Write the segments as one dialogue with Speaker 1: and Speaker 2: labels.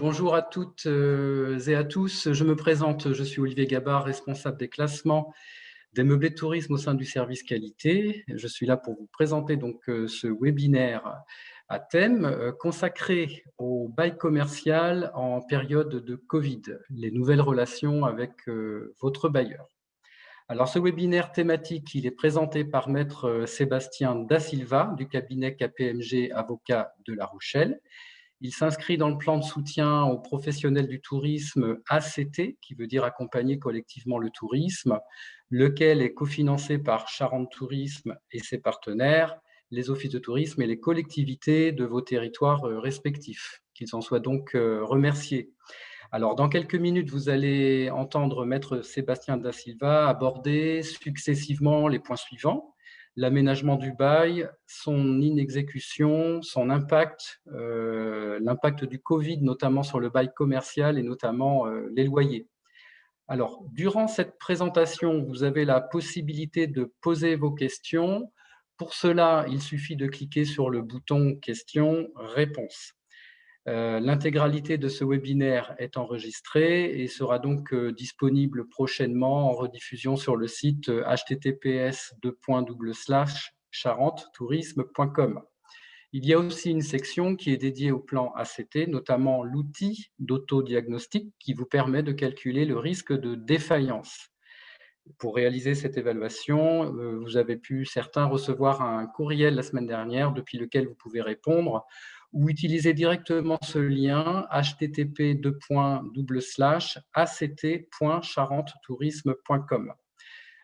Speaker 1: Bonjour à toutes et à tous. Je me présente, je suis Olivier Gabard, responsable des classements des meublés de tourisme au sein du service qualité. Je suis là pour vous présenter donc ce webinaire à thème consacré au bail commercial en période de Covid, les nouvelles relations avec votre bailleur. Alors ce webinaire thématique, il est présenté par Maître Sébastien Da Silva du cabinet KPMG Avocat de La Rochelle. Il s'inscrit dans le plan de soutien aux professionnels du tourisme ACT, qui veut dire accompagner collectivement le tourisme, lequel est cofinancé par Charente Tourisme et ses partenaires, les offices de tourisme et les collectivités de vos territoires respectifs. Qu'ils en soient donc remerciés. Alors, dans quelques minutes, vous allez entendre Maître Sébastien Da Silva aborder successivement les points suivants: l'aménagement du bail, son inexécution, son impact, l'impact du Covid, notamment sur le bail commercial et notamment les loyers. Alors, durant cette présentation, vous avez la possibilité de poser vos questions. Pour cela, il suffit de cliquer sur le bouton questions-réponses. L'intégralité de ce webinaire est enregistrée et sera donc disponible prochainement en rediffusion sur le site https://charentetourisme.com. Il y a aussi une section qui est dédiée au plan ACT, notamment l'outil d'autodiagnostic qui vous permet de calculer le risque de défaillance. Pour réaliser cette évaluation, vous avez pu certains recevoir un courriel la semaine dernière depuis lequel vous pouvez répondre ou utiliser directement ce lien http://act.charentetourisme.com.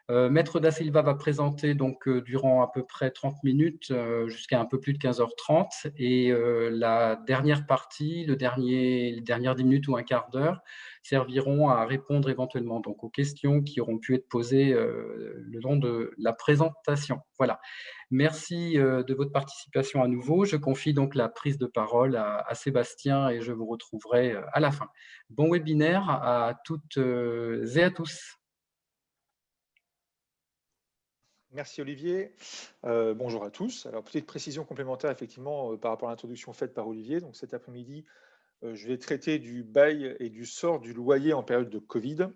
Speaker 1: Maître Da Silva va présenter donc durant à peu près 30 minutes jusqu'à un peu plus de 15h30 et la dernière partie, les dernières 10 minutes ou un quart d'heure serviront à répondre éventuellement donc aux questions qui auront pu être posées le long de la présentation. Voilà. Merci de votre participation à nouveau. Je confie donc la prise de parole à Sébastien et je vous retrouverai à la fin. Bon webinaire à toutes et à tous.
Speaker 2: Merci Olivier. Bonjour à tous. Alors, petite précision complémentaire effectivement par rapport à l'introduction faite par Olivier. Donc, cet après-midi, je vais traiter du bail et du sort du loyer en période de Covid.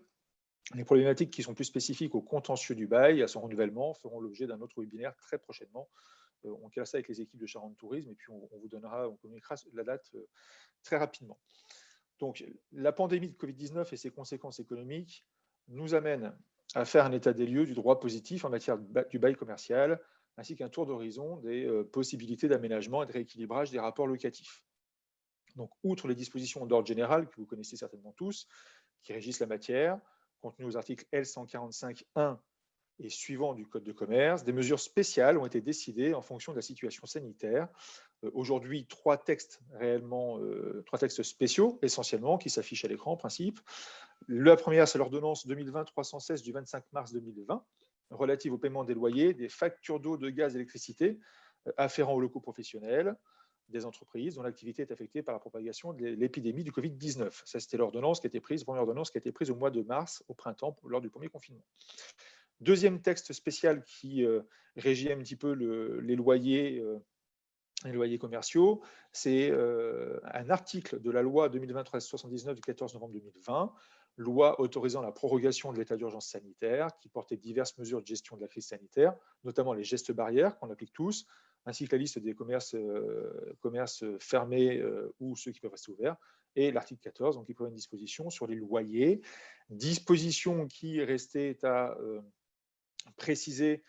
Speaker 2: Les problématiques qui sont plus spécifiques au contentieux du bail, à son renouvellement, feront l'objet d'un autre webinaire très prochainement. On calera ça avec les équipes de Charente Tourisme et puis on vous donnera, on communiquera la date très rapidement. Donc, la pandémie de Covid-19 et ses conséquences économiques nous amènent à faire un état des lieux du droit positif en matière du bail commercial, ainsi qu'un tour d'horizon des possibilités d'aménagement et de rééquilibrage des rapports locatifs. Donc, outre les dispositions d'ordre général que vous connaissez certainement tous, qui régissent la matière, contenues aux articles L145.1 et suivants du Code de commerce, des mesures spéciales ont été décidées en fonction de la situation sanitaire. Aujourd'hui, trois textes spéciaux, essentiellement, qui s'affichent à l'écran en principe. La première, c'est l'ordonnance 2020-316 du 25 mars 2020, relative au paiement des loyers, des factures d'eau, de gaz, d'électricité afférents aux locaux professionnels des entreprises dont l'activité est affectée par la propagation de l'épidémie du Covid-19. Ça, c'était l'ordonnance qui a été prise, première ordonnance qui a été prise au mois de mars, au printemps, lors du premier confinement. Deuxième texte spécial qui régit un petit peu les loyers commerciaux, c'est un article de la loi 2020-79 du 14 novembre 2020, loi autorisant la prorogation de l'état d'urgence sanitaire, qui portait diverses mesures de gestion de la crise sanitaire, notamment les gestes barrières qu'on applique tous, ainsi que la liste des commerces fermés ou ceux qui peuvent rester ouverts, et l'article 14, donc, qui prévoit une disposition sur les loyers, disposition qui restait à préciser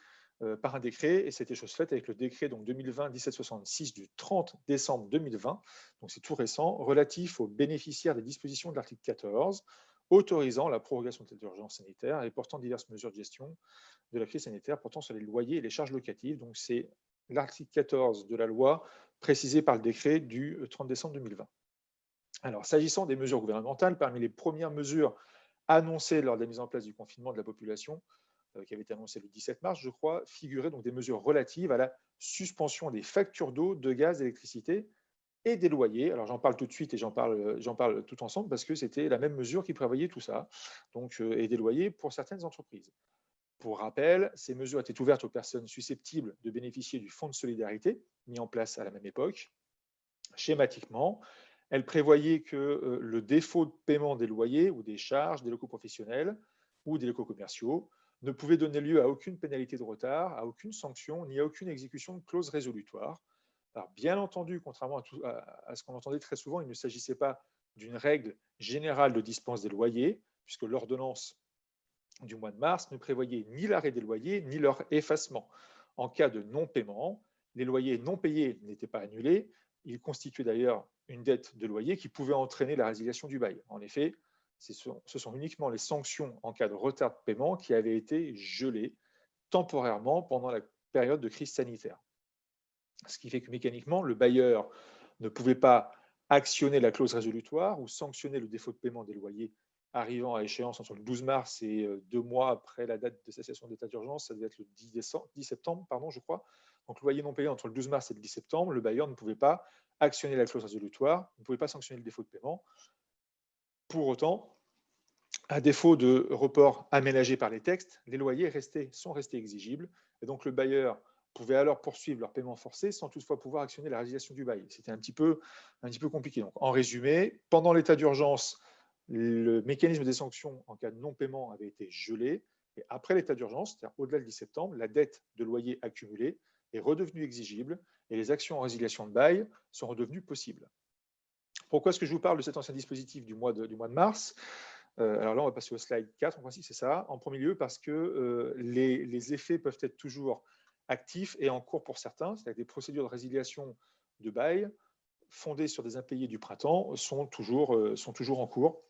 Speaker 2: par un décret, et c'était chose faite avec le décret 2020-1766 du 30 décembre 2020, donc c'est tout récent, relatif aux bénéficiaires des dispositions de l'article 14, autorisant la prorogation de l'état d'urgence sanitaire et portant diverses mesures de gestion de la crise sanitaire portant sur les loyers et les charges locatives. Donc c'est l'article 14 de la loi précisé par le décret du 30 décembre 2020. Alors, s'agissant des mesures gouvernementales, parmi les premières mesures annoncées lors de la mise en place du confinement de la population, qui avait été annoncé le 17 mars, je crois, figuraient donc des mesures relatives à la suspension des factures d'eau, de gaz, d'électricité et des loyers. Alors j'en parle tout de suite et j'en parle tout ensemble parce que c'était la même mesure qui prévoyait tout ça, donc, et des loyers pour certaines entreprises. Pour rappel, ces mesures étaient ouvertes aux personnes susceptibles de bénéficier du fonds de solidarité mis en place à la même époque. Schématiquement, Elle prévoyait que le défaut de paiement des loyers ou des charges des locaux professionnels ou des locaux commerciaux ne pouvait donner lieu à aucune pénalité de retard, à aucune sanction, ni à aucune exécution de clause résolutoire. Alors, bien entendu, contrairement à ce qu'on entendait très souvent, il ne s'agissait pas d'une règle générale de dispense des loyers, puisque l'ordonnance du mois de mars ne prévoyait ni l'arrêt des loyers, ni leur effacement. En cas de non-paiement, les loyers non payés n'étaient pas annulés. Ils constituaient d'ailleurs une dette de loyer qui pouvait entraîner la résiliation du bail. En effet, ce sont uniquement les sanctions en cas de retard de paiement qui avaient été gelées temporairement pendant la période de crise sanitaire. Ce qui fait que mécaniquement, le bailleur ne pouvait pas actionner la clause résolutoire ou sanctionner le défaut de paiement des loyers arrivant à échéance entre le 12 mars et 2 mois après la date de cessation d'état d'urgence. Ça devait être le 10 septembre, pardon, je crois. Donc, loyer non payé entre le 12 mars et le 10 septembre, le bailleur ne pouvait pas actionner la clause résolutoire, ne pouvait pas sanctionner le défaut de paiement. Pour autant, à défaut de report aménagé par les textes, les loyers sont restés exigibles. Et donc, le bailleur pouvait alors poursuivre leur paiement forcé sans toutefois pouvoir actionner la résiliation du bail. C'était un petit peu compliqué. Donc, en résumé, pendant l'état d'urgence, le mécanisme des sanctions en cas de non-paiement avait été gelé. Et après l'état d'urgence, c'est-à-dire au-delà du 10 septembre, la dette de loyer accumulée est redevenue exigible et les actions en résiliation de bail sont redevenues possibles. Pourquoi est-ce que je vous parle de cet ancien dispositif du mois de mars? Alors là, on va passer au slide 4, en principe, c'est ça. En premier lieu, parce que les effets peuvent être toujours actifs et en cours pour certains, c'est-à-dire que des procédures de résiliation de bail fondées sur des impayés du printemps sont toujours en cours.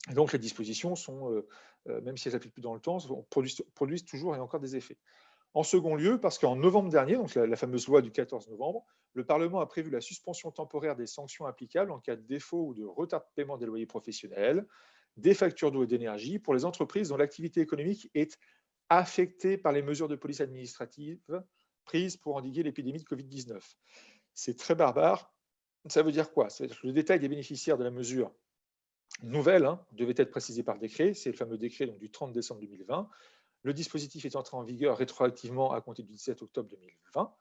Speaker 2: Et donc, les dispositions sont, même si elles s'appliquent plus dans le temps, produisent toujours et encore des effets. En second lieu, parce qu'en novembre dernier, donc la fameuse loi du 14 novembre, le Parlement a prévu la suspension temporaire des sanctions applicables en cas de défaut ou de retard de paiement des loyers professionnels, des factures d'eau et d'énergie pour les entreprises dont l'activité économique est affectée par les mesures de police administrative prises pour endiguer l'épidémie de Covid-19. C'est très barbare. Ça veut dire quoi? Ça veut dire que le détail des bénéficiaires de la mesure nouvelle devait être précisé par décret. C'est le fameux décret donc, du 30 décembre 2020. Le dispositif est entré en vigueur rétroactivement à compter du 17 octobre 2020,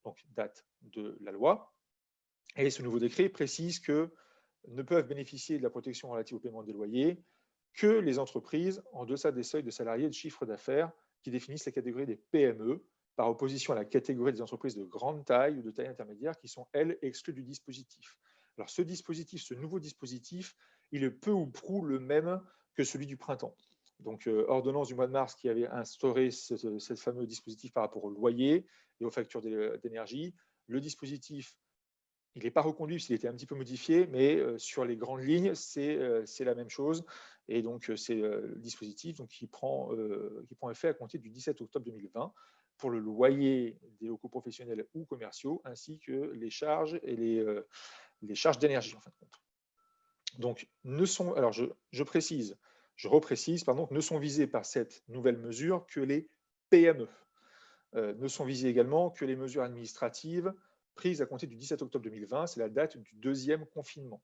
Speaker 2: donc date de la loi. Et ce nouveau décret précise que ne peuvent bénéficier de la protection relative au paiement des loyers que les entreprises en deçà des seuils de salariés de chiffre d'affaires qui définissent la catégorie des PME, par opposition à la catégorie des entreprises de grande taille ou de taille intermédiaire qui sont, elles, exclues du dispositif. Alors ce nouveau dispositif, il est peu ou prou le même que celui du printemps. Donc, ordonnance du mois de mars qui avait instauré ce fameux dispositif par rapport au loyer et aux factures d'énergie. Le dispositif, il n'est pas reconduit puisqu'il était un petit peu modifié, mais sur les grandes lignes, c'est la même chose. Et donc, c'est le dispositif donc, qui prend effet à compter du 17 octobre 2020 pour le loyer des locaux professionnels ou commerciaux, ainsi que les charges et les charges d'énergie, en fin de compte. Donc, alors je reprécise, pardon, ne sont visés par cette nouvelle mesure que les PME. Ne sont visées également que les mesures administratives prises à compter du 17 octobre 2020, c'est la date du deuxième confinement.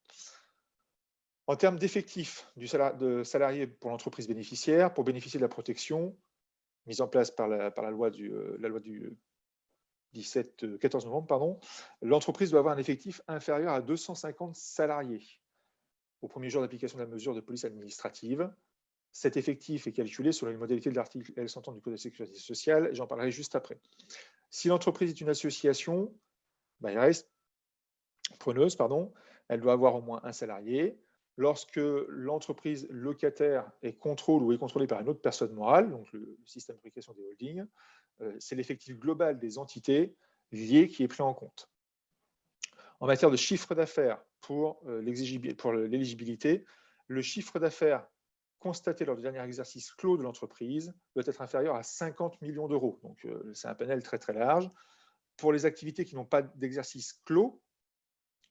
Speaker 2: En termes d'effectifs de salariés pour l'entreprise bénéficiaire, pour bénéficier de la protection mise en place par la loi du 14 novembre, l'entreprise doit avoir un effectif inférieur à 250 salariés au premier jour d'application de la mesure de police administrative. Cet effectif est calculé selon les modalités de l'article L130 du Code de la sécurité sociale, j'en parlerai juste après. Si l'entreprise est une association, il reste preneuse, elle doit avoir au moins un salarié. Lorsque l'entreprise locataire est contrôlée par une autre personne morale, donc le système de réplication des holdings, c'est l'effectif global des entités liées qui est pris en compte. En matière de chiffre d'affaires pour l'éligibilité, le chiffre d'affaires constaté lors du dernier exercice clos de l'entreprise doit être inférieur à 50 millions d'euros. Donc, c'est un panel très, très large. Pour les activités qui n'ont pas d'exercice clos,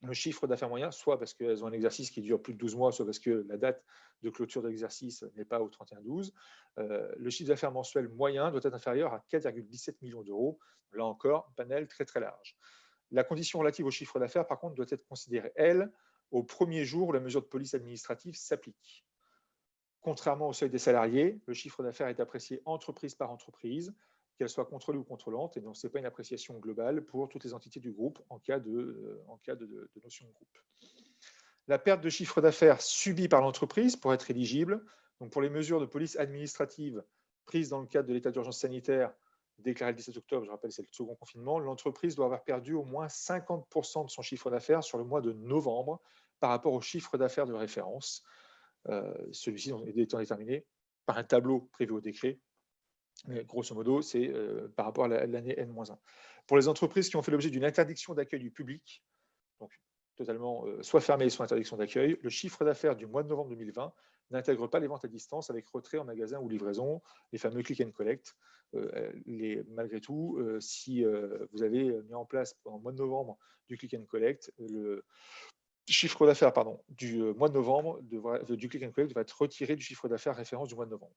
Speaker 2: le chiffre d'affaires moyen, soit parce qu'elles ont un exercice qui dure plus de 12 mois, soit parce que la date de clôture de l'exercice n'est pas au 31-12, le chiffre d'affaires mensuel moyen doit être inférieur à 4,17 millions d'euros. Là encore, un panel très, très large. La condition relative au chiffre d'affaires, par contre, doit être considérée, elle, au premier jour où la mesure de police administrative s'applique. Contrairement au seuil des salariés, le chiffre d'affaires est apprécié entreprise par entreprise, qu'elle soit contrôlée ou contrôlante, et donc ce n'est pas une appréciation globale pour toutes les entités du groupe en cas de notion de groupe. la perte de chiffre d'affaires subie par l'entreprise pour être éligible. Donc, pour les mesures de police administrative prises dans le cadre de l'état d'urgence sanitaire déclaré le 17 octobre, je rappelle, c'est le second confinement, l'entreprise doit avoir perdu au moins 50% de son chiffre d'affaires sur le mois de novembre par rapport au chiffre d'affaires de référence. Celui-ci étant déterminé par un tableau prévu au décret. Mais grosso modo, c'est par rapport à l'année N-1. Pour les entreprises qui ont fait l'objet d'une interdiction d'accueil du public, donc totalement soit fermée, soit interdiction d'accueil, le chiffre d'affaires du mois de novembre 2020 n'intègre pas les ventes à distance avec retrait en magasin ou livraison, les fameux click and collect. Malgré tout, si vous avez mis en place pendant le mois de novembre du click and collect, le chiffre d'affaires du mois de novembre du click and collect va être retiré du chiffre d'affaires référence du mois de novembre.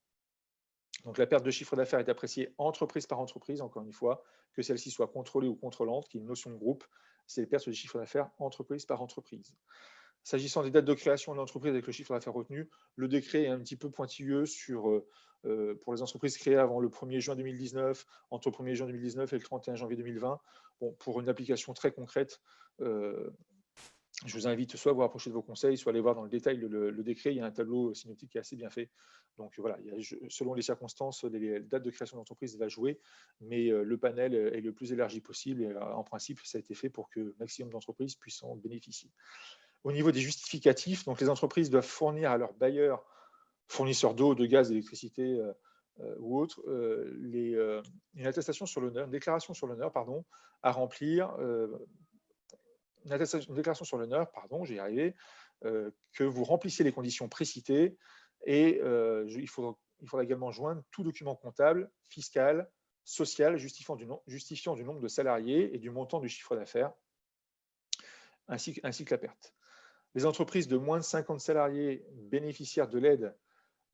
Speaker 2: Donc la perte de chiffre d'affaires est appréciée entreprise par entreprise, encore une fois, que celle-ci soit contrôlée ou contrôlante, qui est une notion de groupe, c'est les pertes de chiffre d'affaires entreprise par entreprise. S'agissant des dates de création de l'entreprise avec le chiffre d'affaires retenu, le décret est un petit peu pointilleux pour les entreprises créées avant le 1er juin 2019, entre le 1er juin 2019 et le 31 janvier 2020. Bon, pour une application très concrète, je vous invite soit à vous rapprocher de vos conseils, soit à aller voir dans le détail le décret. Il y a un tableau synoptique qui est assez bien fait. Donc voilà, selon les circonstances, les dates de création d'entreprise va jouer, mais le panel est le plus élargi possible. Et en principe, ça a été fait pour que le maximum d'entreprises puissent en bénéficier. Au niveau des justificatifs, donc les entreprises doivent fournir à leurs bailleurs, fournisseurs d'eau, de gaz, d'électricité ou autres, une attestation sur l'honneur, une déclaration sur l'honneur, à remplir. Une déclaration sur l'honneur, j'y arrivé, que vous remplissez les conditions précitées et il faudra également joindre tout document comptable, fiscal, social justifiant du nombre de salariés et du montant du chiffre d'affaires, ainsi que la perte. Les entreprises de moins de 50 salariés bénéficiaires de l'aide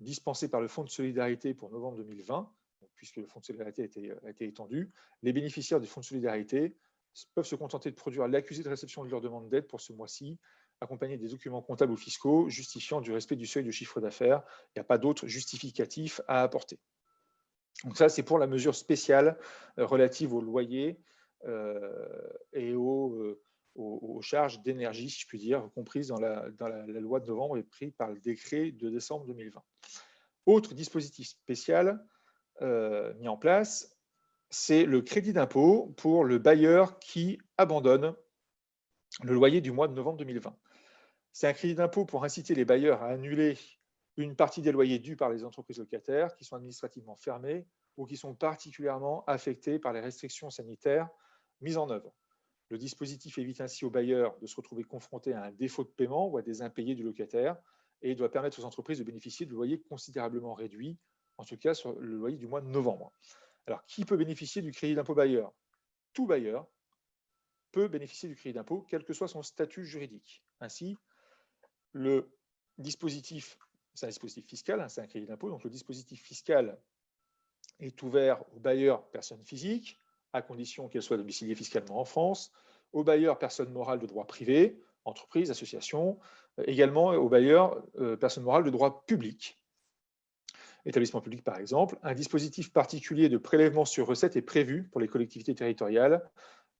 Speaker 2: dispensée par le Fonds de solidarité pour novembre 2020, puisque le Fonds de solidarité a été étendu, les bénéficiaires du Fonds de solidarité peuvent se contenter de produire l'accusé de réception de leur demande d'aide pour ce mois-ci, accompagné des documents comptables ou fiscaux justifiant du respect du seuil de chiffre d'affaires. Il n'y a pas d'autres justificatifs à apporter. Donc ça, c'est pour la mesure spéciale relative au loyer et aux charges d'énergie, si je puis dire, comprises dans la loi de novembre et pris par le décret de décembre 2020. Autre dispositif spécial mis en place, c'est le crédit d'impôt pour le bailleur qui abandonne le loyer du mois de novembre 2020. C'est un crédit d'impôt pour inciter les bailleurs à annuler une partie des loyers dus par les entreprises locataires qui sont administrativement fermées ou qui sont particulièrement affectées par les restrictions sanitaires mises en œuvre. Le dispositif évite ainsi aux bailleurs de se retrouver confrontés à un défaut de paiement ou à des impayés du locataire et doit permettre aux entreprises de bénéficier de loyers considérablement réduits, en tout cas sur le loyer du mois de novembre. Alors, qui peut bénéficier du crédit d'impôt bailleur? Tout bailleur peut bénéficier du crédit d'impôt, quel que soit son statut juridique. Ainsi, le dispositif, c'est un dispositif fiscal, c'est un crédit d'impôt, donc le dispositif fiscal est ouvert aux bailleurs personnes physiques, à condition qu'elles soient domiciliées fiscalement en France, aux bailleurs personnes morales de droit privé, entreprises, associations, également aux bailleurs personnes morales de droit public, établissement public par exemple. Un dispositif particulier de prélèvement sur recettes est prévu pour les collectivités territoriales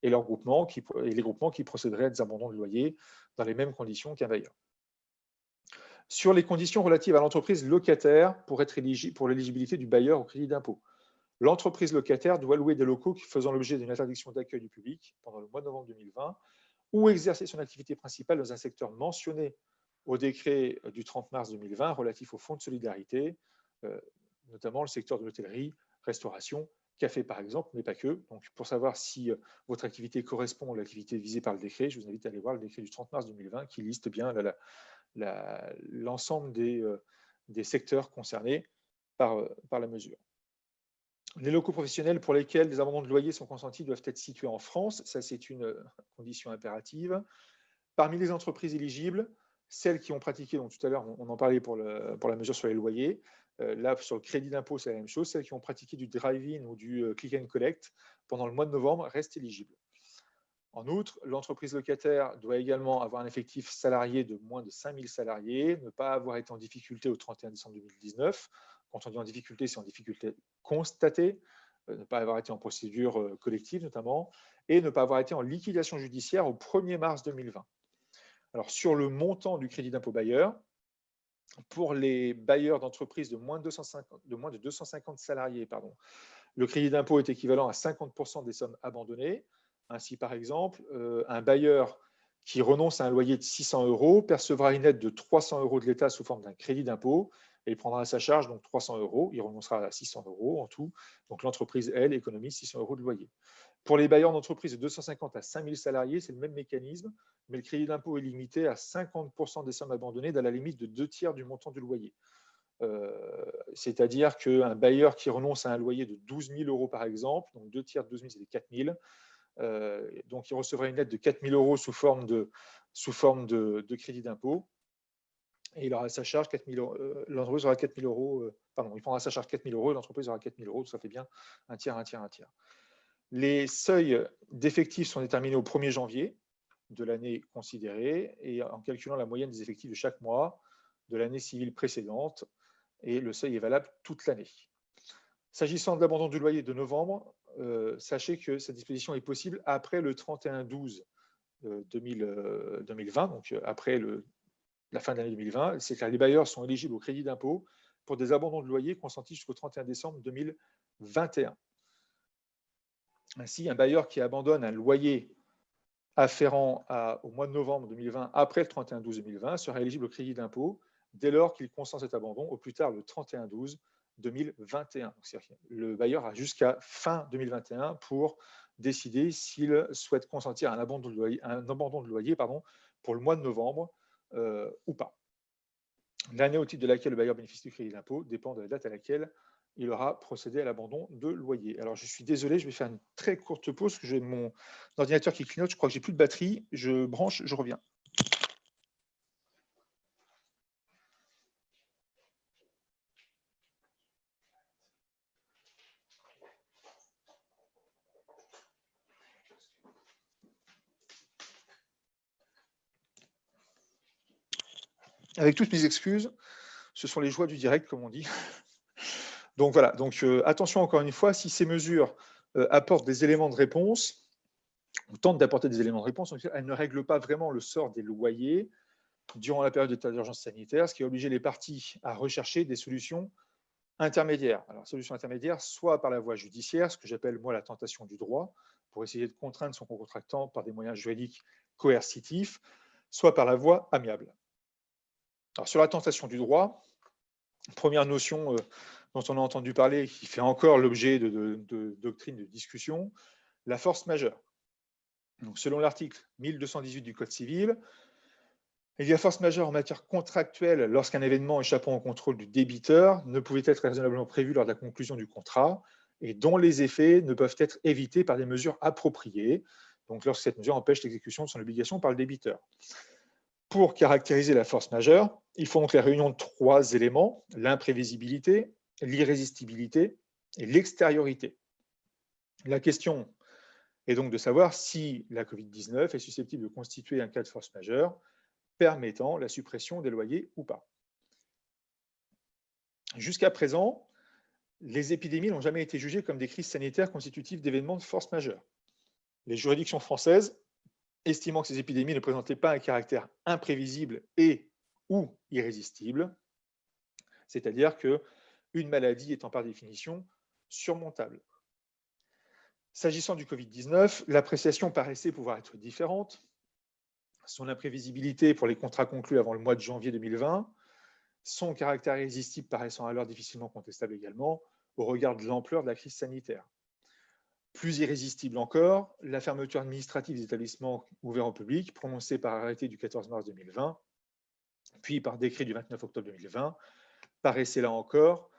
Speaker 2: et les groupements qui procéderaient à des abandons de loyer dans les mêmes conditions qu'un bailleur. Sur les conditions relatives à l'entreprise locataire pour l'éligibilité du bailleur au crédit d'impôt. L'entreprise locataire doit louer des locaux faisant l'objet d'une interdiction d'accueil du public pendant le mois de novembre 2020 ou exercer son activité principale dans un secteur mentionné au décret du 30 mars 2020 relatif au Fonds de solidarité, notamment le secteur de l'hôtellerie, restauration, café par exemple, mais pas que. Donc, pour savoir si votre activité correspond à l'activité visée par le décret, je vous invite à aller voir le décret du 30 mars 2020 qui liste bien l'ensemble des secteurs concernés par la mesure. Les locaux professionnels pour lesquels des abandons de loyer sont consentis doivent être situés en France. Ça, c'est une condition impérative. Parmi les entreprises éligibles, celles qui ont pratiqué, donc tout à l'heure, on en parlait pour la mesure sur les loyers. Là, sur le crédit d'impôt, c'est la même chose. Celles qui ont pratiqué du drive-in ou du click and collect pendant le mois de novembre restent éligibles. En outre, l'entreprise locataire doit également avoir un effectif salarié de moins de 5000 salariés, ne pas avoir été en difficulté au 31 décembre 2019. Quand on dit en difficulté, c'est en difficulté constatée, ne pas avoir été en procédure collective notamment, et ne pas avoir été en liquidation judiciaire au 1er mars 2020. Alors, sur le montant du crédit d'impôt bailleur, pour les bailleurs d'entreprises de moins de 250 salariés, pardon, le crédit d'impôt est équivalent à 50% des sommes abandonnées. Ainsi, par exemple, un bailleur qui renonce à un loyer de 600 € percevra une aide de 300 € de l'État sous forme d'un crédit d'impôt et il prendra à sa charge donc 300 €. Il renoncera à 600 € en tout. Donc l'entreprise, elle, économise 600 € de loyer. Pour les bailleurs d'entreprise de 250 à 5000 salariés, c'est le même mécanisme, mais le crédit d'impôt est limité à 50% des sommes abandonnées dans la limite de 2/3 du montant du loyer. C'est-à-dire qu'un bailleur qui renonce à un loyer de 12 000 € par exemple, donc 2/3 de 12 000, c'est 4 000, donc il recevra une aide de 4 000 € sous forme de crédit d'impôt. Et il aura à sa charge 4 000 €, l'entreprise aura 4 000 €, pardon, il prendra à sa charge 4 000 € et l'entreprise aura 4 000 €, ça fait bien un tiers, un tiers, un tiers. Les seuils d'effectifs sont déterminés au 1er janvier de l'année considérée et en calculant la moyenne des effectifs de chaque mois de l'année civile précédente, et le seuil est valable toute l'année. S'agissant de l'abandon du loyer de novembre, sachez que cette disposition est possible après le 31/12/2020, donc après la fin de l'année 2020. C'est que les bailleurs sont éligibles au crédit d'impôt pour des abandons de loyer consentis jusqu'au 31 décembre 2021. Ainsi, un bailleur qui abandonne un loyer afférent au mois de novembre 2020 après le 31/12/2020 sera éligible au crédit d'impôt dès lors qu'il consent cet abandon au plus tard le 31/12/2021. Le bailleur a jusqu'à fin 2021 pour décider s'il souhaite consentir un abandon de loyer pour le mois de novembre ou pas. L'année au titre de laquelle le bailleur bénéficie du crédit d'impôt dépend de la date à laquelle il aura procédé à l'abandon de loyer. Alors, je suis désolé, je vais faire une très courte pause parce que j'ai mon ordinateur qui clignote. Je crois que j'ai plus de batterie. Je branche, je reviens. Avec toutes mes excuses, ce sont les joies du direct, comme on dit. Donc voilà, attention encore une fois, si ces mesures apportent des éléments de réponse, ou tentent d'apporter des éléments de réponse, elles ne règlent pas vraiment le sort des loyers durant la période d'état d'urgence sanitaire, ce qui a obligé les parties à rechercher des solutions intermédiaires. Alors, solution intermédiaire, soit par la voie judiciaire, ce que j'appelle moi la tentation du droit, pour essayer de contraindre son contractant par des moyens juridiques coercitifs, soit par la voie amiable. Alors, sur la tentation du droit, première notion dont on a entendu parler, qui fait encore l'objet de doctrines de discussion, la force majeure. Donc, selon l'article 1218 du Code civil, il y a force majeure en matière contractuelle lorsqu'un événement échappant au contrôle du débiteur ne pouvait être raisonnablement prévu lors de la conclusion du contrat et dont les effets ne peuvent être évités par des mesures appropriées, donc lorsque cette mesure empêche l'exécution de son obligation par le débiteur. Pour caractériser la force majeure, il faut donc la réunion de 3 éléments, l'imprévisibilité, l'irrésistibilité et l'extériorité. La question est donc de savoir si la Covid-19 est susceptible de constituer un cas de force majeure permettant la suppression des loyers ou pas. Jusqu'à présent, les épidémies n'ont jamais été jugées comme des crises sanitaires constitutives d'événements de force majeure. Les juridictions françaises, estimant que ces épidémies ne présentaient pas un caractère imprévisible et ou irrésistible, c'est-à-dire qu'une maladie étant par définition surmontable. S'agissant du Covid-19, l'appréciation paraissait pouvoir être différente. Son imprévisibilité pour les contrats conclus avant le mois de janvier 2020, son caractère irrésistible paraissant alors difficilement contestable également au regard de l'ampleur de la crise sanitaire. Plus irrésistible encore, la fermeture administrative des établissements ouverts au public, prononcée par arrêté du 14 mars 2020, puis par décret du 29 octobre 2020, paraissait là encore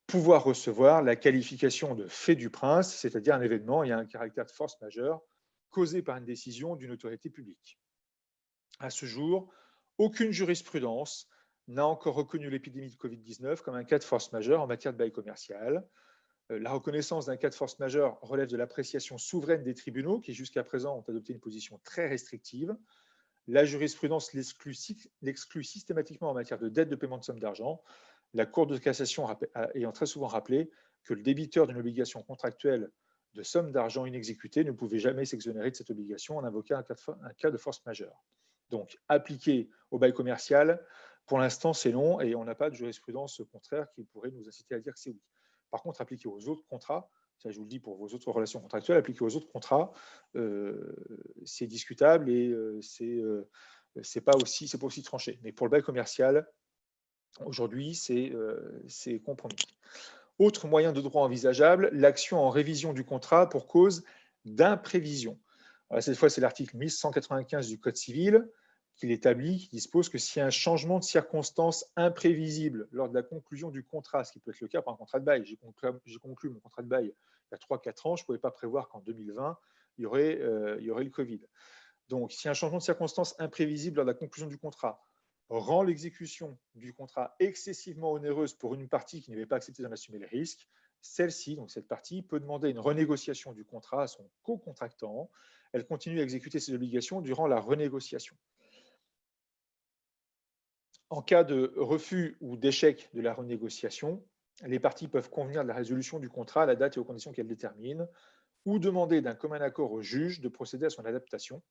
Speaker 2: pouvoir recevoir la qualification de fait du prince, c'est-à-dire un événement ayant un caractère de force majeure causé par une décision d'une autorité publique. À ce jour, aucune jurisprudence n'a encore reconnu l'épidémie de Covid-19 comme un cas de force majeure en matière de bail commercial. La reconnaissance d'un cas de force majeure relève de l'appréciation souveraine des tribunaux qui, jusqu'à présent, ont adopté une position très restrictive. La jurisprudence l'exclut systématiquement en matière de dette de paiement de somme d'argent, la Cour de cassation ayant très souvent rappelé que le débiteur d'une obligation contractuelle de somme d'argent inexécutée ne pouvait jamais s'exonérer de cette obligation en invoquant un cas de force majeure. Donc, appliqué au bail commercial, pour l'instant, c'est non, et on n'a pas de jurisprudence contraire qui pourrait nous inciter à dire que c'est oui. Par contre, appliqué aux autres contrats, ça je vous le dis pour vos autres relations contractuelles, appliqué aux autres contrats, c'est discutable et c'est pas aussi tranché. Mais pour le bail commercial, aujourd'hui, c'est compromis. Autre moyen de droit envisageable, l'action en révision du contrat pour cause d'imprévision. Cette fois, c'est l'article 1195 du Code civil qui l'établit, qui dispose que s'il y a un changement de circonstances imprévisible lors de la conclusion du contrat, ce qui peut être le cas par un contrat de bail, j'ai conclu mon contrat de bail il y a 3-4 ans, je ne pouvais pas prévoir qu'en 2020, il y aurait le Covid. Donc, si un changement de circonstances imprévisible lors de la conclusion du contrat rend l'exécution du contrat excessivement onéreuse pour une partie qui n'avait pas accepté d'en assumer les risques, celle-ci, donc cette partie, peut demander une renégociation du contrat à son co-contractant. Elle continue à exécuter ses obligations durant la renégociation. En cas de refus ou d'échec de la renégociation, les parties peuvent convenir de la résolution du contrat à la date et aux conditions qu'elles déterminent, ou demander d'un commun accord au juge de procéder à son adaptation.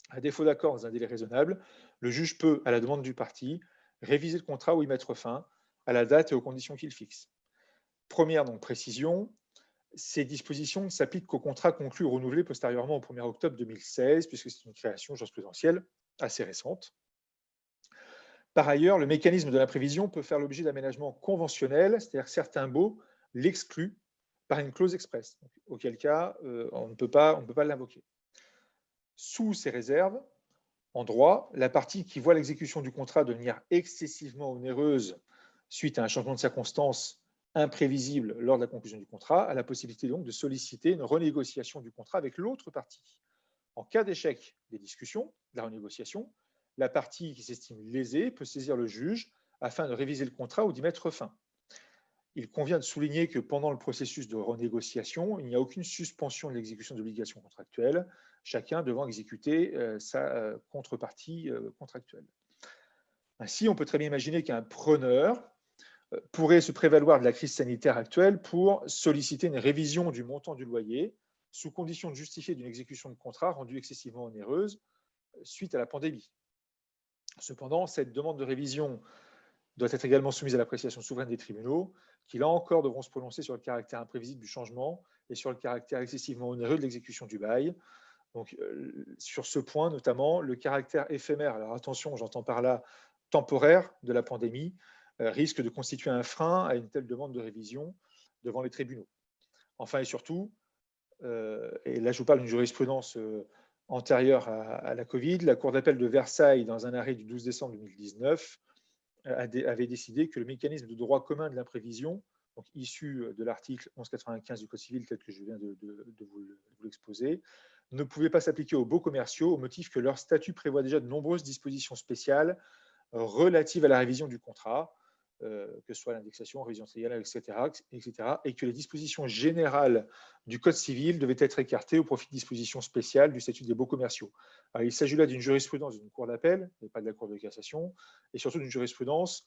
Speaker 2: À défaut d'accord dans un délai raisonnable, le juge peut, à la demande du parti, réviser le contrat ou y mettre fin à la date et aux conditions qu'il fixe. Première donc, précision, ces dispositions ne s'appliquent qu'aux contrats conclus ou renouvelés postérieurement au 1er octobre 2016, puisque c'est une création jurisprudentielle assez récente. Par ailleurs, le mécanisme de l'imprévision peut faire l'objet d'aménagements conventionnels, c'est-à-dire que certains baux l'excluent par une clause expresse, auquel cas on ne peut pas l'invoquer. Sous ces réserves, en droit, la partie qui voit l'exécution du contrat devenir excessivement onéreuse suite à un changement de circonstances imprévisible lors de la conclusion du contrat a la possibilité donc de solliciter une renégociation du contrat avec l'autre partie. En cas d'échec des discussions, de la renégociation, la partie qui s'estime lésée peut saisir le juge afin de réviser le contrat ou d'y mettre fin. Il convient de souligner que pendant le processus de renégociation, il n'y a aucune suspension de l'exécution d'obligations contractuelles, chacun devant exécuter sa contrepartie contractuelle. Ainsi, on peut très bien imaginer qu'un preneur pourrait se prévaloir de la crise sanitaire actuelle pour solliciter une révision du montant du loyer, sous condition de justifier d'une exécution de contrat rendue excessivement onéreuse suite à la pandémie. Cependant, cette demande de révision doit être également soumise à l'appréciation souveraine des tribunaux, qui là encore devront se prononcer sur le caractère imprévisible du changement et sur le caractère excessivement onéreux de l'exécution du bail. Donc, sur ce point notamment, le caractère éphémère, alors attention, j'entends par là temporaire de la pandémie, risque de constituer un frein à une telle demande de révision devant les tribunaux. Enfin et surtout, et là je vous parle d'une jurisprudence antérieure à la Covid, la Cour d'appel de Versailles, dans un arrêt du 12 décembre 2019, avait décidé que le mécanisme de droit commun de l'imprévision, donc issu de l'article 1195 du Code civil tel que je viens de vous l'exposer, ne pouvait pas s'appliquer aux baux commerciaux au motif que leur statut prévoit déjà de nombreuses dispositions spéciales relatives à la révision du contrat, que ce soit l'indexation, révision triennale, etc., et que les dispositions générales du Code civil devaient être écartées au profit de dispositions spéciales du statut des baux commerciaux. Alors, il s'agit là d'une jurisprudence d'une cour d'appel, et pas de la Cour de cassation, et surtout d'une jurisprudence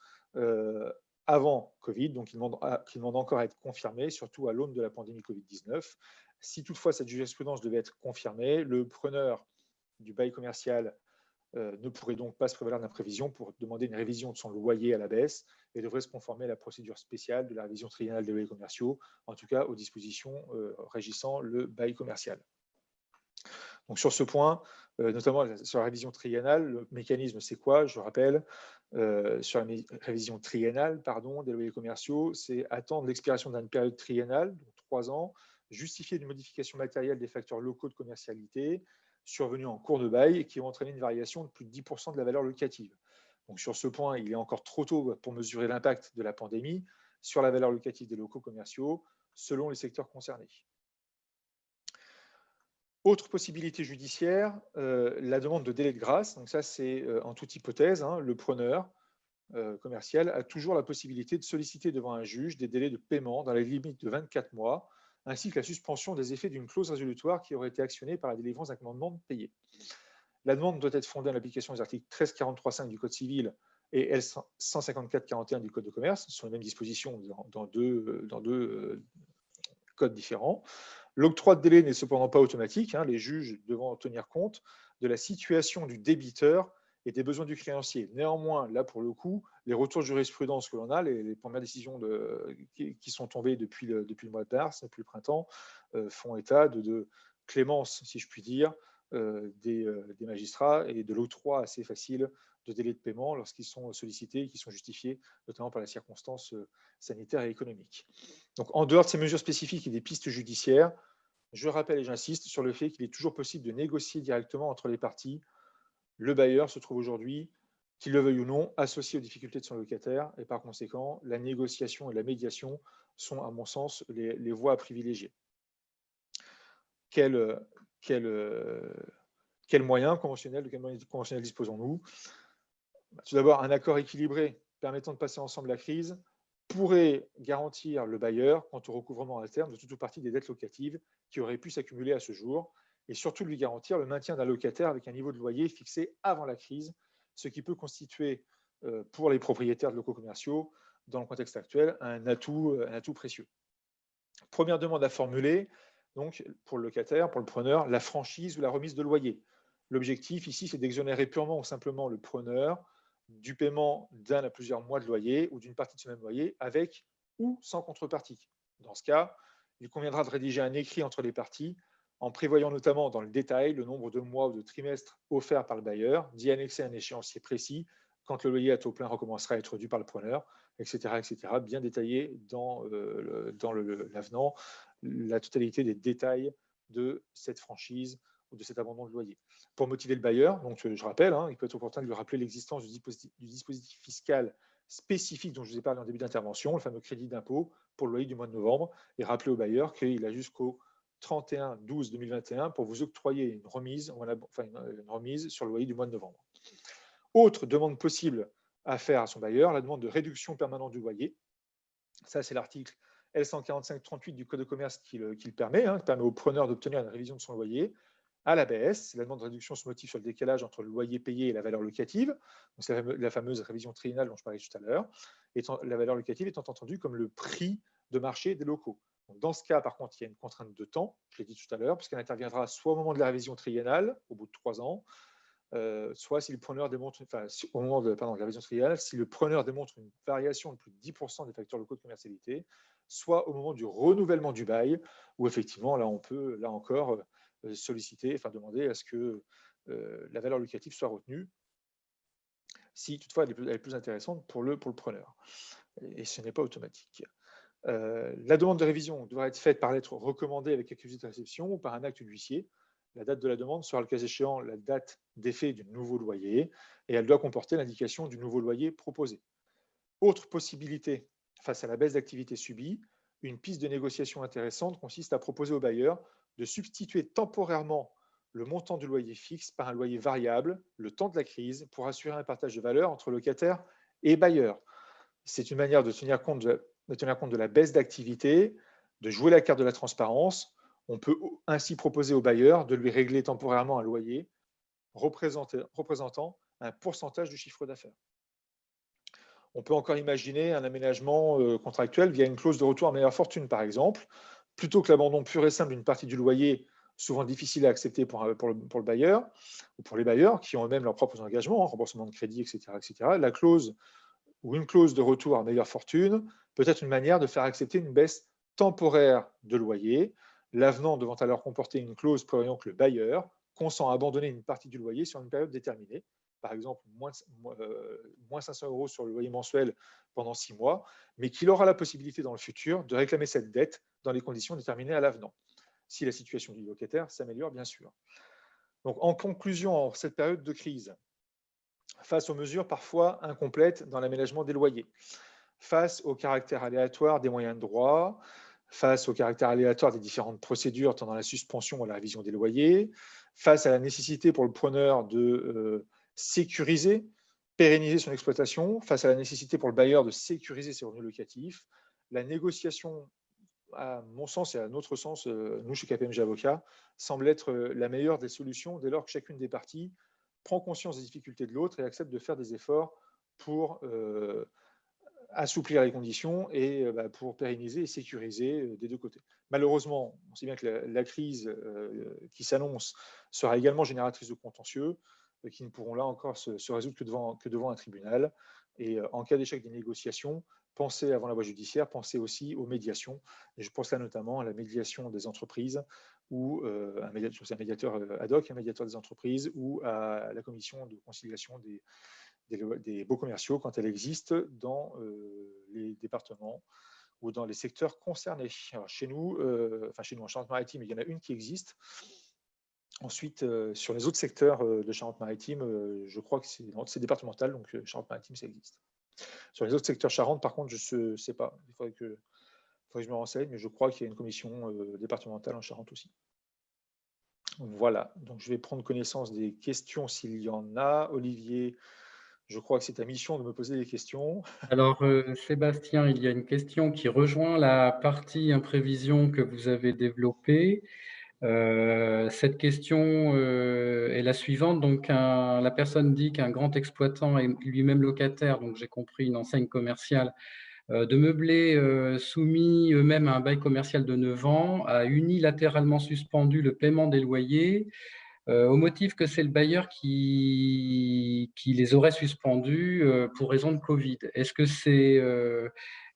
Speaker 2: avant Covid, donc qui demande encore à être confirmée, surtout à l'aune de la pandémie Covid-19. Si toutefois cette jurisprudence devait être confirmée, le preneur du bail commercial ne pourrait donc pas se prévaloir d'imprévision pour demander une révision de son loyer à la baisse et devrait se conformer à la procédure spéciale de la révision triennale des loyers commerciaux, en tout cas aux dispositions régissant le bail commercial. Donc sur ce point, notamment sur la révision triennale, le mécanisme c'est quoi? Je rappelle, sur la révision triennale des loyers commerciaux, c'est attendre l'expiration d'une période triennale, donc 3 ans, justifier d'une modification matérielle des facteurs locaux de commercialité survenus en cours de bail et qui ont entraîné une variation de plus de 10% de la valeur locative. Donc sur ce point, il est encore trop tôt pour mesurer l'impact de la pandémie sur la valeur locative des locaux commerciaux selon les secteurs concernés. Autre possibilité judiciaire, la demande de délai de grâce. Donc ça, c'est en toute hypothèse, le preneur commercial a toujours la possibilité de solliciter devant un juge des délais de paiement dans la limite de 24 mois, ainsi que la suspension des effets d'une clause résolutoire qui aurait été actionnée par la délivrance d'un commandement payé. La demande doit être fondée en application des articles 1343.5 du Code civil et L 154.41 du Code de commerce. Ce sont les mêmes dispositions dans deux codes différents. L'octroi de délai n'est cependant pas automatique, hein, les juges devant tenir compte de la situation du débiteur et des besoins du créancier. Néanmoins, là pour le coup, les retours de jurisprudence que l'on a, les premières décisions qui sont tombées depuis le mois de mars, depuis le printemps, font état de clémence, si je puis dire, des magistrats et de l'octroi assez facile de délais de paiement lorsqu'ils sont sollicités et qui sont justifiés notamment par les circonstances sanitaires et économiques. Donc, en dehors de ces mesures spécifiques et des pistes judiciaires, je rappelle et j'insiste sur le fait qu'il est toujours possible de négocier directement entre les parties. Le bailleur se trouve aujourd'hui, qu'il le veuille ou non, associé aux difficultés de son locataire et par conséquent, la négociation et la médiation sont, à mon sens, les voies à privilégier. Quels moyens conventionnels disposons-nous? Tout d'abord, un accord équilibré permettant de passer ensemble la crise pourrait garantir le bailleur quant au recouvrement à terme de toute ou partie des dettes locatives qui auraient pu s'accumuler à ce jour, et surtout lui garantir le maintien d'un locataire avec un niveau de loyer fixé avant la crise, ce qui peut constituer pour les propriétaires de locaux commerciaux, dans le contexte actuel, un atout précieux. Première demande à formuler, donc pour le locataire, pour le preneur, la franchise ou la remise de loyer. L'objectif ici, c'est d'exonérer purement ou simplement le preneur du paiement d'un à plusieurs mois de loyer ou d'une partie de ce même loyer avec ou sans contrepartie. Dans ce cas, il conviendra de rédiger un écrit entre les parties en prévoyant notamment dans le détail le nombre de mois ou de trimestres offerts par le bailleur, d'y annexer un échéancier précis quand le loyer à taux plein recommencera à être dû par le preneur, etc., bien détaillé dans l'avenant, la totalité des détails de cette franchise ou de cet abandon de loyer. Pour motiver le bailleur, donc je rappelle, il peut être opportun de lui rappeler l'existence du dispositif fiscal spécifique dont je vous ai parlé en début d'intervention, le fameux crédit d'impôt pour le loyer du mois de novembre, et rappeler au bailleur qu'il a jusqu'au 31/12/2021 pour vous octroyer une remise sur le loyer du mois de novembre. Autre demande possible à faire à son bailleur, la demande de réduction permanente du loyer. Ça, c'est l'article L145-38 du Code de commerce qui le permet, qui permet au preneur d'obtenir une révision de son loyer à la baisse. La demande de réduction se motive sur le décalage entre le loyer payé et la valeur locative. C'est la fameuse révision triennale dont je parlais tout à l'heure. La valeur locative étant entendue comme le prix de marché des locaux. Donc, dans ce cas, par contre, il y a une contrainte de temps, je l'ai dit tout à l'heure, puisqu'elle interviendra soit au moment de la révision triennale, au bout de 3 ans, soit si le preneur démontre, au moment de la révision triennale, si le preneur démontre une variation de plus de 10% des facteurs locaux de commercialité, soit au moment du renouvellement du bail, où effectivement, là, on peut, là encore, solliciter, demander à ce que la valeur locative soit retenue, si toutefois elle est plus intéressante pour le preneur. Et ce n'est pas automatique. La demande de révision devra être faite par lettre recommandée avec accusé de réception ou par un acte d'huissier. La date de la demande sera le cas échéant la date d'effet du nouveau loyer et elle doit comporter l'indication du nouveau loyer proposé. Autre possibilité face à la baisse d'activité subie, une piste de négociation intéressante consiste à proposer au bailleur de substituer temporairement le montant du loyer fixe par un loyer variable le temps de la crise pour assurer un partage de valeur entre locataires et bailleurs. C'est une manière de tenir compte de la baisse d'activité, de jouer la carte de la transparence. On peut ainsi proposer au bailleur de lui régler temporairement un loyer représentant un pourcentage du chiffre d'affaires. On peut encore imaginer un aménagement contractuel via une clause de retour à meilleure fortune, par exemple. Plutôt que l'abandon pur et simple d'une partie du loyer, souvent difficile à accepter pour le bailleur, ou pour les bailleurs, qui ont eux-mêmes leurs propres engagements, remboursement de crédit, etc., la clause ou une clause de retour à meilleure fortune peut être une manière de faire accepter une baisse temporaire de loyer, l'avenant devant alors comporter une clause prévoyant que le bailleur consent à abandonner une partie du loyer sur une période déterminée, par exemple moins 500 € sur le loyer mensuel pendant 6 mois, mais qu'il aura la possibilité dans le futur de réclamer cette dette dans les conditions déterminées à l'avenant, si la situation du locataire s'améliore, bien sûr. Donc, en conclusion, en cette période de crise, face aux mesures parfois incomplètes dans l'aménagement des loyers, face au caractère aléatoire des moyens de droit, face au caractère aléatoire des différentes procédures, tant dans la suspension ou la révision des loyers, face à la nécessité pour le preneur de sécuriser, pérenniser son exploitation, face à la nécessité pour le bailleur de sécuriser ses revenus locatifs, la négociation, à mon sens et à notre sens, nous chez KPMG Avocats, semble être la meilleure des solutions dès lors que chacune des parties prend conscience des difficultés de l'autre et accepte de faire des efforts pour assouplir les conditions et pour pérenniser et sécuriser des deux côtés. Malheureusement, on sait bien que la crise qui s'annonce sera également génératrice de contentieux qui ne pourront là encore se résoudre que devant un tribunal. Et en cas d'échec des négociations, pensez avant la voie judiciaire, pensez aussi aux médiations. Et je pense là notamment à la médiation des entreprises ou un médiateur ad hoc, un médiateur des entreprises ou à la commission de conciliation des baux commerciaux quand elle existe dans les départements ou dans les secteurs concernés. Alors, chez nous en Charente-Maritime, il y en a une qui existe. Ensuite, sur les autres secteurs de Charente-Maritime, je crois que c'est départemental, donc Charente-Maritime, ça existe. Sur les autres secteurs Charente, par contre, je ne sais pas. Il faudrait que je me renseigne, mais je crois qu'il y a une commission départementale en Charente aussi. Voilà, donc je vais prendre connaissance des questions s'il y en a. Olivier, je crois que c'est ta mission de me poser des questions.
Speaker 1: Alors, Sébastien, il y a une question qui rejoint la partie imprévision que vous avez développée. Cette question est la suivante. Donc, la personne dit qu'un grand exploitant est lui-même locataire, donc j'ai compris une enseigne commerciale, de meublés soumis eux-mêmes à un bail commercial de 9 ans, a unilatéralement suspendu le paiement des loyers au motif que c'est le bailleur qui les aurait suspendus pour raison de Covid. Est-ce que c'est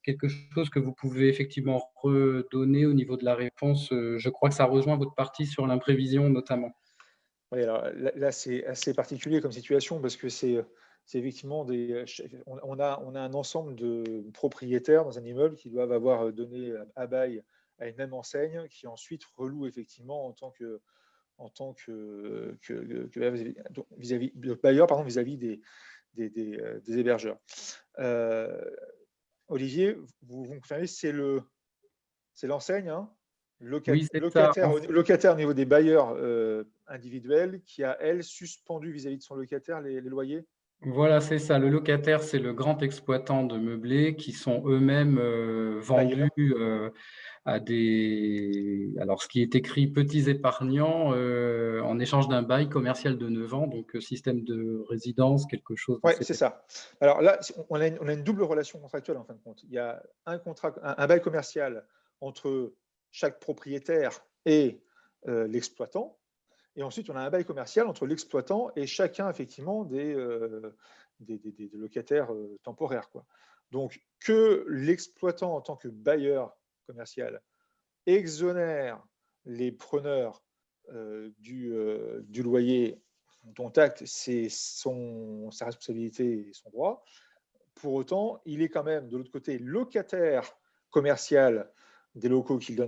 Speaker 1: quelque chose que vous pouvez effectivement redonner au niveau de la réponse? Je crois que ça rejoint votre partie sur l'imprévision notamment.
Speaker 2: Oui, alors là, c'est assez particulier comme situation parce que c'est effectivement on a un ensemble de propriétaires dans un immeuble qui doivent avoir donné à bail à une même enseigne qui ensuite reloue effectivement vis-à-vis de bailleur, pardon, vis-à-vis des hébergeurs. Olivier, vous me confirmez, c'est l'enseigne, hein,
Speaker 1: Oui, c'est ça.
Speaker 2: locataire au niveau des bailleurs individuels qui a, elle, suspendu vis-à-vis de son locataire les loyers?
Speaker 1: Voilà, c'est ça. Le locataire, c'est le grand exploitant de meublés qui sont eux-mêmes vendus
Speaker 2: Bailleurs.
Speaker 1: à des, alors ce qui est écrit petits épargnants en échange d'un bail commercial de 9 ans, donc système de résidence, quelque chose dans
Speaker 2: Oui,
Speaker 1: cette.
Speaker 2: c'est ça. Alors là, on a une double relation contractuelle en fin de compte. Il y a un bail commercial entre chaque propriétaire et l'exploitant. Et ensuite, on a un bail commercial entre l'exploitant et chacun, effectivement, des locataires temporaires, quoi. Donc, que l'exploitant, en tant que bailleur commercial, exonère les preneurs du loyer dont acte, c'est sa responsabilité et son droit. Pour autant, il est quand même, de l'autre côté, locataire commercial des locaux qu'il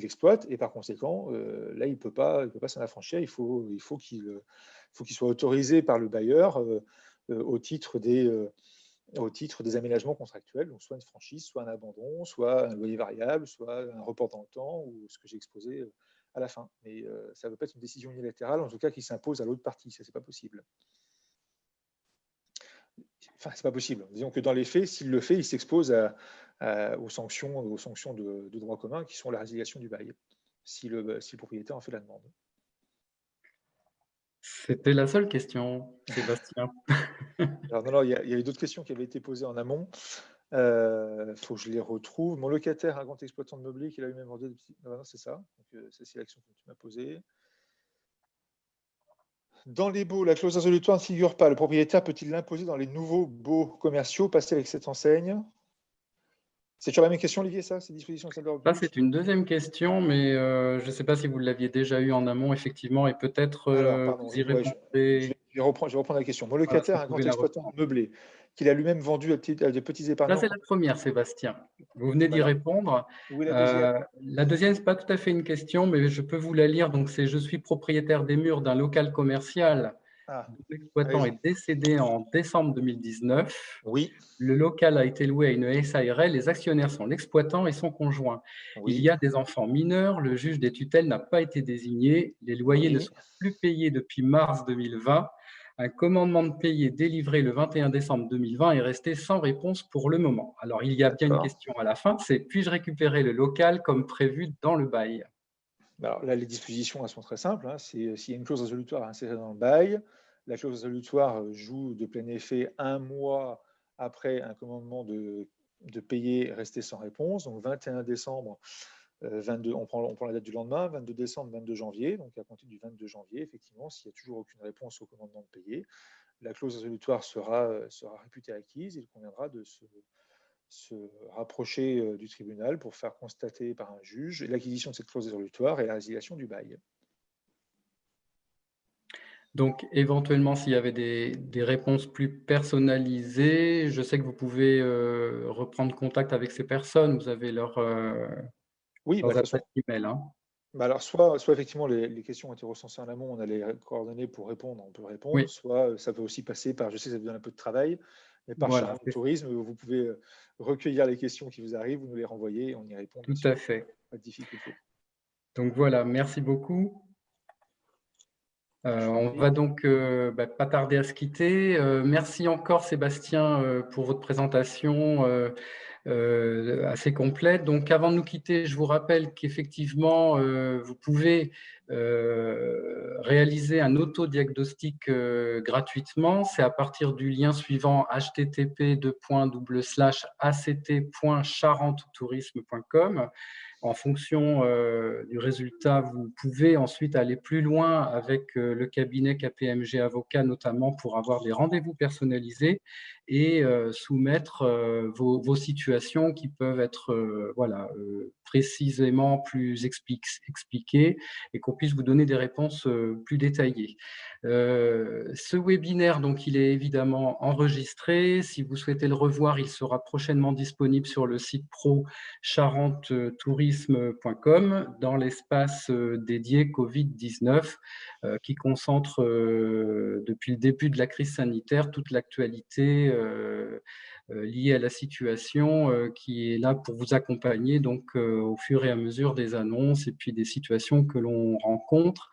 Speaker 2: exploite, et par conséquent, là, il ne peut pas s'en affranchir. Il faut qu'il soit autorisé par le bailleur au titre des aménagements contractuels, donc soit une franchise, soit un abandon, soit un loyer variable, soit un report dans le temps, ou ce que j'ai exposé à la fin. Mais ça ne veut pas être une décision unilatérale, en tout cas qui s'impose à l'autre partie. Ça, c'est pas possible. Enfin, c'est pas possible. Disons que dans les faits, s'il le fait, il s'expose aux sanctions de droit commun qui sont la résiliation du bail, si le propriétaire en fait la demande.
Speaker 1: C'était la seule question, Sébastien.
Speaker 2: Alors non, il y a eu d'autres questions qui avaient été posées en amont. Faut que je les retrouve. Mon locataire, un grand exploitant de meublé qui a lui-même vendu des petits. Non, c'est ça. Donc, ça, c'est l'action que tu m'as posée. Dans les baux, la clause résolutoire ne figure pas. Le propriétaire peut-il l'imposer dans les nouveaux baux commerciaux passés avec cette enseigne? C'est toujours la même question, Olivier, ça? Ces dispositions de l'ordre
Speaker 1: Ça,
Speaker 2: public?
Speaker 1: c'est une deuxième question, mais je ne sais pas si vous l'aviez déjà eu en amont, effectivement, et peut-être
Speaker 2: Alors, pardon,
Speaker 1: vous y
Speaker 2: ouais, je
Speaker 1: répondrez.
Speaker 2: vais reprendre la question. Mon
Speaker 1: Voilà, si
Speaker 2: locataire,
Speaker 1: vous
Speaker 2: un grand
Speaker 1: pouvez la
Speaker 2: exploitant
Speaker 1: reprendre.
Speaker 2: meublé, qu'il a lui-même vendu à des petits
Speaker 1: Là,
Speaker 2: épargnants.
Speaker 1: c'est la première, Sébastien. Vous venez d'y
Speaker 2: Alors,
Speaker 1: répondre.
Speaker 2: où est la deuxième?
Speaker 1: La deuxième, ce n'est pas tout à fait une question, mais je peux vous la lire. Donc, c'est: je suis propriétaire des murs d'un local commercial
Speaker 2: Ah,
Speaker 1: dont l'exploitant
Speaker 2: allez-y.
Speaker 1: est décédé en décembre 2019.
Speaker 2: Oui,
Speaker 1: Le local a été loué à une SARL. Les actionnaires sont l'exploitant et son conjoint. Il
Speaker 2: oui,
Speaker 1: y a des enfants mineurs. Le juge des tutelles n'a pas été désigné. Les loyers ne
Speaker 2: oui.
Speaker 1: sont plus payés depuis mars 2020. Un commandement de payer délivré le 21 décembre 2020 est resté sans réponse pour le moment. Alors, il y a bien une
Speaker 2: D'accord.
Speaker 1: question à la fin, c'est: puis-je récupérer le local comme prévu dans le bail?
Speaker 2: Alors là, les dispositions, elles sont très simples, hein. C'est s'il y a une clause résolutoire à insérer dans le bail, la clause résolutoire joue de plein effet un mois après un commandement de payer restés sans réponse. Donc 21 décembre, 22, on prend la date du lendemain, 22 décembre, 22 janvier. Donc à compter du 22 janvier, effectivement, s'il n'y a toujours aucune réponse au commandement de payer, la clause résolutoire sera réputée acquise. Il conviendra de se rapprocher du tribunal pour faire constater par un juge l'acquisition de cette clause résolutoire et la résiliation du bail.
Speaker 1: Donc, éventuellement, s'il y avait des réponses plus personnalisées, je sais que vous pouvez reprendre contact avec ces personnes. Vous avez
Speaker 2: Oui, bah, de
Speaker 1: leurs
Speaker 2: toute façon,
Speaker 1: adresses email, hein.
Speaker 2: bah alors soit effectivement les questions ont été recensées en amont, on a les coordonnées pour répondre, on peut répondre,
Speaker 1: Oui,
Speaker 2: soit ça peut aussi passer par, je sais que ça vous donne un peu de travail, mais par
Speaker 1: voilà,
Speaker 2: Charente
Speaker 1: c'est
Speaker 2: Tourisme, vous pouvez recueillir les questions qui vous arrivent, vous nous les renvoyez et on y répond bien
Speaker 1: tout
Speaker 2: sûr,
Speaker 1: à fait.
Speaker 2: pas de difficulté.
Speaker 1: Donc voilà, merci beaucoup.
Speaker 2: Je vous en
Speaker 1: On
Speaker 2: prie.
Speaker 1: va donc pas tarder à se quitter. Merci encore Sébastien pour votre présentation assez complète. Donc avant de nous quitter, je vous rappelle qu'effectivement, vous pouvez réaliser un autodiagnostic gratuitement. C'est à partir du lien suivant http://act.charentotourisme.com. En fonction du résultat, vous pouvez ensuite aller plus loin avec le cabinet KPMG Avocat, notamment pour avoir des rendez-vous personnalisés et soumettre vos situations qui peuvent être précisément plus expliquées et qu'on puisse vous donner des réponses plus détaillées. Ce webinaire, donc, il est évidemment enregistré. Si vous souhaitez le revoir, il sera prochainement disponible sur le site pro charentotourisme.com dans l'espace dédié Covid-19 qui concentre depuis le début de la crise sanitaire toute l'actualité liée à la situation qui est là pour vous accompagner donc au fur et à mesure des annonces et puis des situations que l'on rencontre.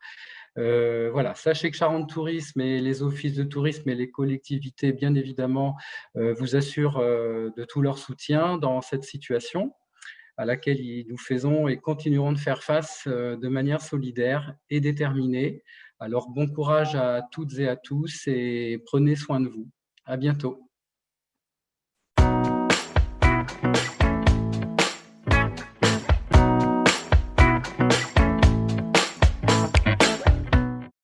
Speaker 1: Voilà, sachez que Charente Tourisme et les offices de tourisme et les collectivités, bien évidemment, vous assurent de tout leur soutien dans cette situation à laquelle nous faisons et continuerons de faire face de manière solidaire et déterminée. Alors bon courage à toutes et à tous et prenez soin de vous. À bientôt.